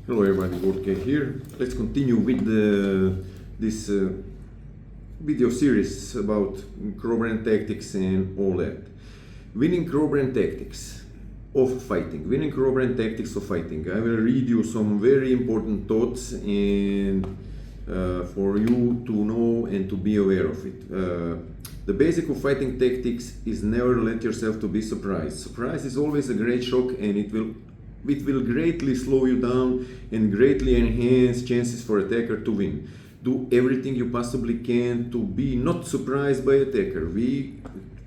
Hello everybody, GordK here. Let's continue with this video series about Crobran tactics and all that. Winning Crobran tactics of fighting. Winning Crobran tactics of fighting. I will read you some very important thoughts and for you to know and to be aware of it. The basic of fighting tactics is never let yourself to be surprised. Surprise is always a great shock, and it will greatly slow you down and greatly enhance chances for attacker to win. Do everything you possibly can to be not surprised by attacker.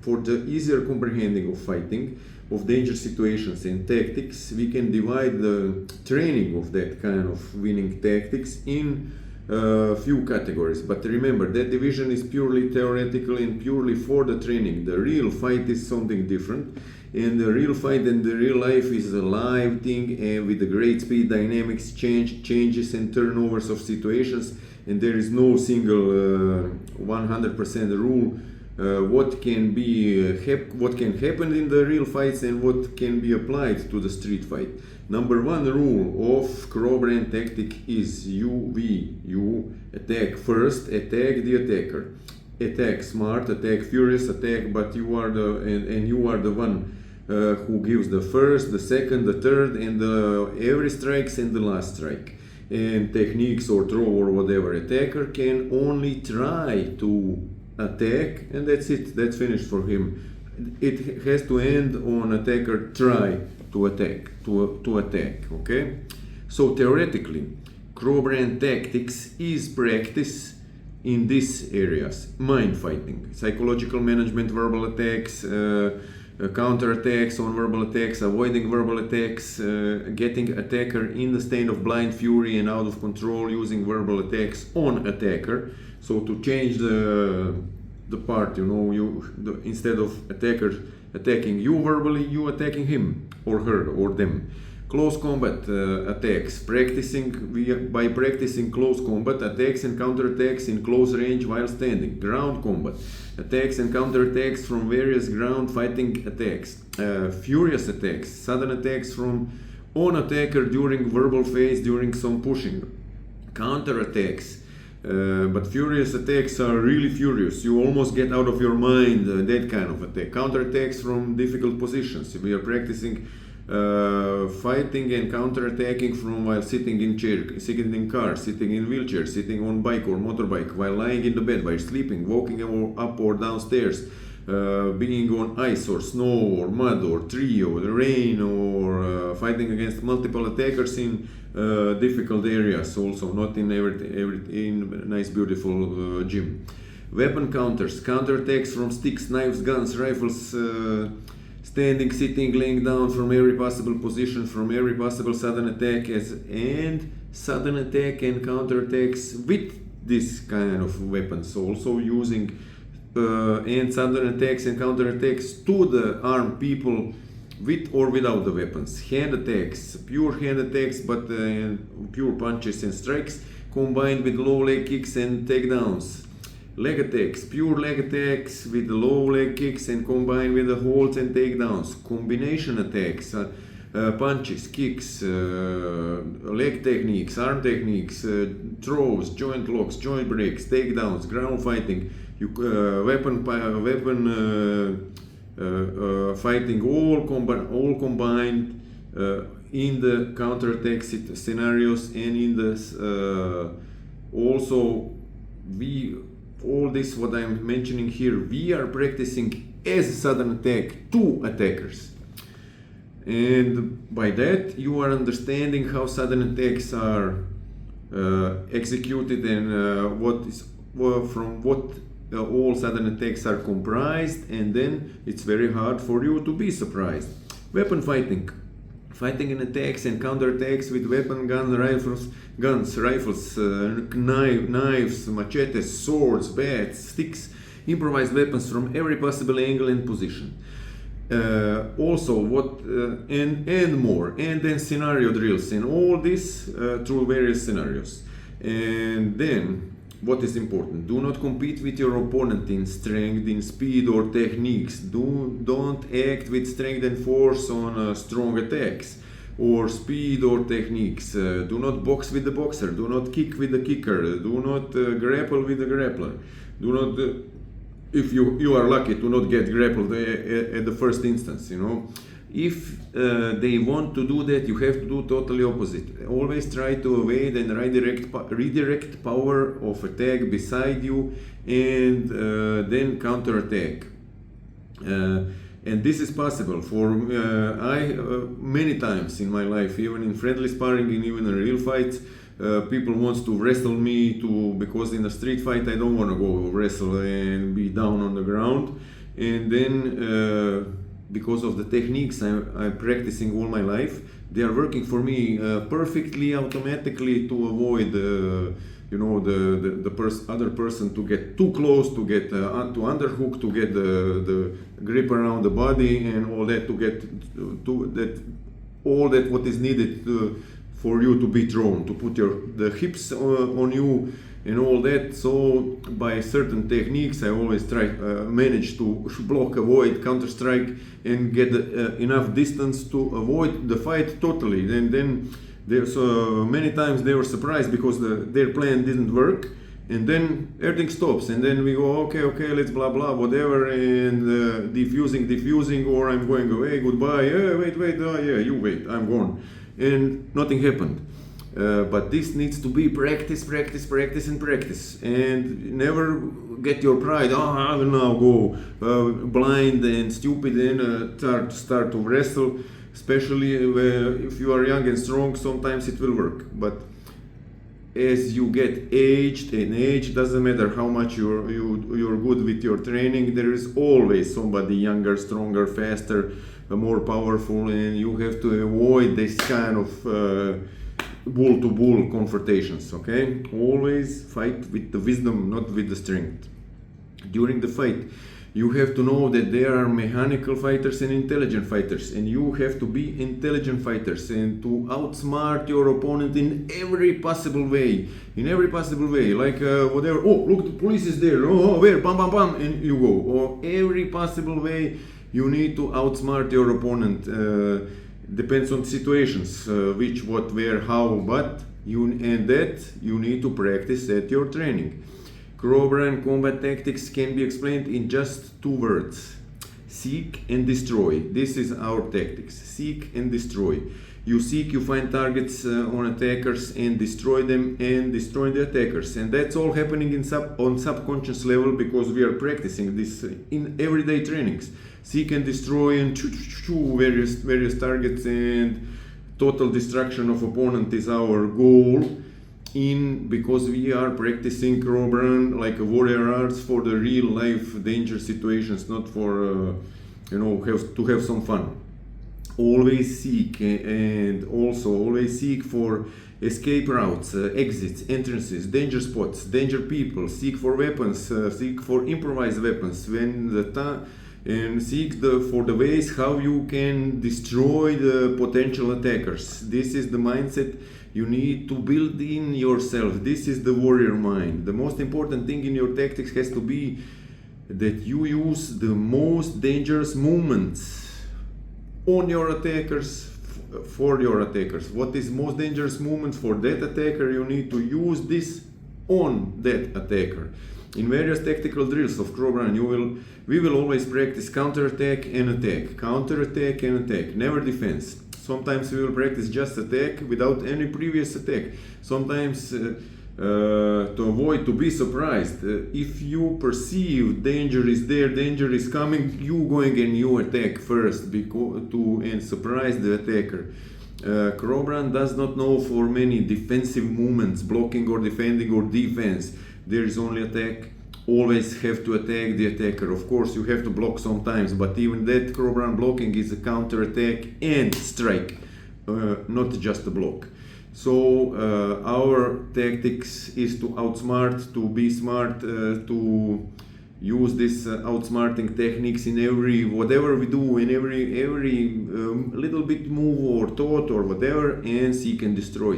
For the easier comprehending of fighting, of danger situations and tactics, we can divide the training of that kind of winning tactics in a few categories. But remember, that division is purely theoretical and purely for the training. The real fight is something different. And the real fight and the real life is a live thing, and with the great speed, dynamics, changes and turnovers of situations, and there is no single 100% rule what can happen in the real fights and what can be applied to the street fight. Number one rule of Crobran tactic is you attack first, attack the attacker. Attack smart, attack furious, attack, but you are the one who gives the first, the second, the third, and every strikes and the last strike. And techniques or throw or whatever. Attacker can only try to attack, and that's it. That's finished for him. It has to end on attacker try to attack, to attack. Okay. So theoretically, Crobran tactics is practice in these areas: mind fighting, psychological management, verbal attacks, counter attacks on verbal attacks, avoiding verbal attacks, getting attacker in the state of blind fury and out of control, using verbal attacks on attacker. So to change the part, instead of attacker attacking you verbally, you attacking him or her or them. Close combat attacks, by practicing close combat attacks and counterattacks in close range while standing. Ground combat attacks and counterattacks from various ground fighting attacks. Furious attacks, sudden attacks from on attacker during verbal phase during some pushing. Counterattacks, but furious attacks are really furious. You almost get out of your mind, that kind of attack. Counterattacks from difficult positions. We are practicing fighting and counter-attacking from while sitting in chair, sitting in car, sitting in wheelchair, sitting on bike or motorbike, while lying in the bed, while sleeping, walking up or downstairs, being on ice or snow or mud or tree or rain, or fighting against multiple attackers in difficult areas, also not in in nice beautiful gym. Weapon counters, counter-attacks from sticks, knives, guns, rifles, standing, sitting, laying down, from every possible position, from every possible sudden attack, and sudden attack and counterattacks with this kind of weapons, also using and sudden attacks and counterattacks to the armed people with or without the weapons. Hand attacks, pure hand attacks, but pure punches and strikes combined with low leg kicks and takedowns. Leg attacks, pure leg attacks with low leg kicks and combined with the holds and takedowns. Combination attacks, punches, kicks, leg techniques, arm techniques, throws, joint locks, joint breaks, takedowns, ground fighting, weapon fighting, all combined in the counterattack scenarios, and in the all this what I'm mentioning here, we are practicing as a sudden attack to attackers. And by that you are understanding how sudden attacks are executed, and all sudden attacks are comprised, and then it's very hard for you to be surprised. Weapon fighting. Fighting and attacks and counterattacks with weapon, guns, rifles, knives, machetes, swords, bats, sticks, improvised weapons from every possible angle and position. Also, and more, and then scenario drills, and all this through various scenarios. And then, what is important? Do not compete with your opponent in strength, in speed or techniques. Don't act with strength and force on strong attacks. or speed or techniques. Do not box with the boxer, do not kick with the kicker, do not grapple with the grappler. Do not, if you are lucky, to not get grappled at the first instance, you know. If they want to do that, you have to do totally opposite. Always try to evade and redirect power of attack beside you, and then counter attack. And this is possible for many times in my life, even in friendly sparring and even in real fights. People want to wrestle me because in a street fight I don't want to go wrestle and be down on the ground. And then because of the techniques I'm practicing all my life, they are working for me perfectly automatically to avoid you know, the other person to get too close, to get to underhook, to get the grip around the body and all that, to get all that what is needed for you to be thrown, to put the hips on you and all that. So by certain techniques I always try manage to block, avoid, counter strike and get enough distance to avoid the fight totally. Then there's many times they were surprised because their plan didn't work, and then everything stops, and then we go okay, let's blah blah whatever, and diffusing, or I'm going away, goodbye, wait, yeah, you wait, I'm gone, and nothing happened. But this needs to be practice, and never get your pride. I will now go blind and stupid and start to wrestle. Especially if you are young and strong, sometimes it will work. But as you get aged, and age doesn't matter how much you're good with your training, there is always somebody younger, stronger, faster, more powerful, and you have to avoid this kind of bull-to-bull confrontations, okay? Always fight with the wisdom, not with the strength. During the fight, you have to know that there are mechanical fighters and intelligent fighters, and you have to be intelligent fighters and to outsmart your opponent in every possible way. Like whatever, oh look, the police is there, oh where, bam, and you go. Or every possible way you need to outsmart your opponent. Depends on situations, which, what, where, how, but you need to practice at your training. Crobran combat tactics can be explained in just 2 words: seek and destroy. This is our tactics: seek and destroy. You seek, you find targets on attackers and destroy them, and destroy the attackers. And that's all happening on subconscious level, because we are practicing this in everyday trainings. Seek and destroy and various targets, and total destruction of opponent is our goal. Because we are practicing Crobran like a warrior arts for the real life danger situations, not for to have some fun. Always seek, and also always seek for escape routes, exits, entrances, danger spots, danger people. Seek for weapons, seek for improvised weapons and seek for the ways how you can destroy the potential attackers. This is the mindset you need to build in yourself. This is the warrior mind. The most important thing in your tactics has to be that you use the most dangerous movements on your attackers, for your attackers. What is most dangerous movement for that attacker? You need to use this on that attacker. In various tactical drills of Crobran, we will always practice counter-attack and attack. Counter-attack and attack, never defense. Sometimes we will practice just attack without any previous attack. Sometimes to avoid to be surprised. If you perceive danger is there, danger is coming, you going and you attack first and surprise the attacker. Crobran does not know for many defensive movements, blocking or defending or defense. There is only attack. Always have to attack the attacker. Of course you have to block sometimes, but even that Crobran blocking is a counter attack and strike, not just a block. So our tactics is to outsmart, to be smart, to use this outsmarting techniques in whatever we do, in every little bit move or thought or whatever, and seek and destroy,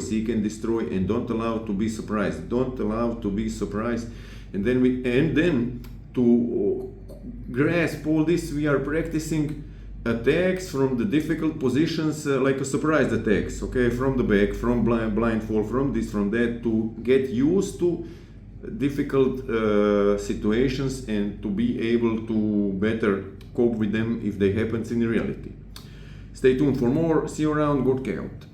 and don't allow to be surprised. Don't allow to be surprised. And then to grasp all this, we are practicing attacks from the difficult positions, like a surprise attacks, okay, from the back, from blindfold, from this, from that, to get used to difficult situations and to be able to better cope with them if they happen in reality. Stay tuned for more. See you around. GordK out.